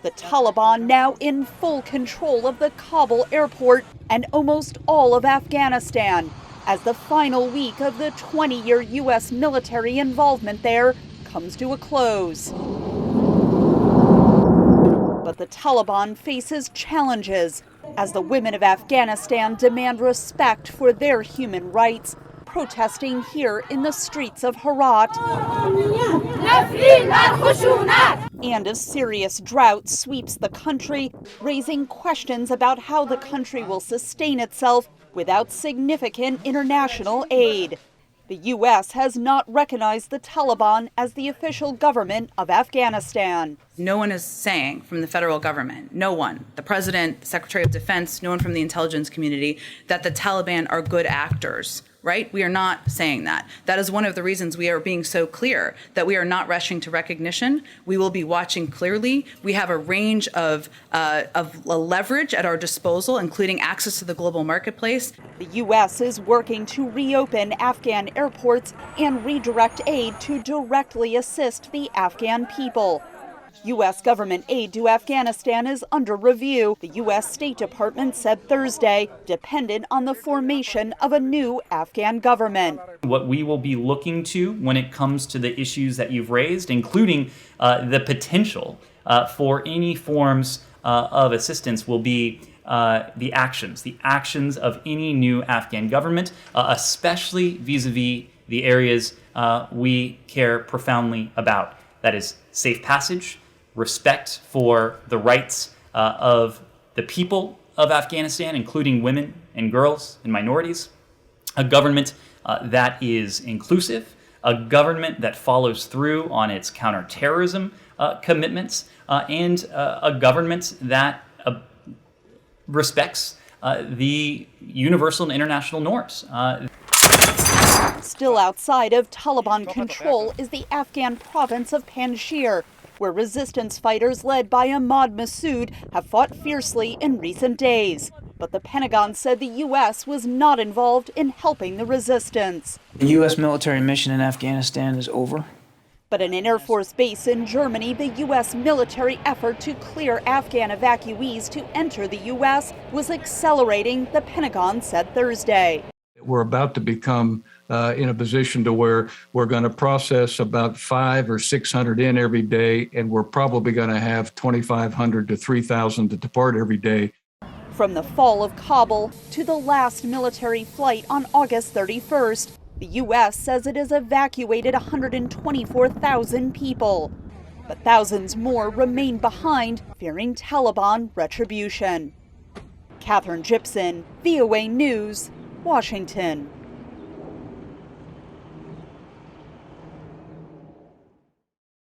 The Taliban now in full control of the Kabul airport and almost all of Afghanistan, as the final week of the 20-year U.S. military involvement there comes to a close. But the Taliban faces challenges as the women of Afghanistan demand respect for their human rights, protesting here in the streets of Herat. And a serious drought sweeps the country, raising questions about how the country will sustain itself without significant international aid. The U.S. has not recognized the Taliban as the official government of Afghanistan. No one is saying from the federal government, no one, the president, the Secretary of Defense, no one from the intelligence community, that the Taliban are good actors, right? We are not saying that. That is one of the reasons we are being so clear that we are not rushing to recognition. We will be watching clearly. We have a range of leverage at our disposal, including access to the global marketplace. The U.S. is working to reopen Afghan airports and redirect aid to directly assist the Afghan people. U.S. government aid to Afghanistan is under review, the U.S. State Department said Thursday, dependent on the formation of a new Afghan government. What we will be looking to when it comes to the issues that you've raised, including the potential for any forms of assistance, will be the actions of any new Afghan government, especially vis-a-vis the areas we care profoundly about. That is safe passage, respect for the rights of the people of Afghanistan, including women and girls and minorities, a government that is inclusive, a government that follows through on its counterterrorism commitments, and a government that respects the universal and international norms. Still outside of Taliban control is the Afghan province of Panjshir, where resistance fighters led by Ahmad Massoud have fought fiercely in recent days. But the Pentagon said the U.S. was not involved in helping the resistance. The U.S. military mission in Afghanistan is over. But at an Air Force base in Germany, the U.S. military effort to clear Afghan evacuees to enter the U.S. was accelerating, the Pentagon said Thursday. We're about to become in a position to where we're going to process about 500 or 600 in every day, and we're probably going to have 2,500 to 3,000 to depart every day. From the fall of Kabul to the last military flight on August 31st, the U.S. says it has evacuated 124,000 people. But thousands more remain behind, fearing Taliban retribution. Catherine Gibson, VOA News, Washington.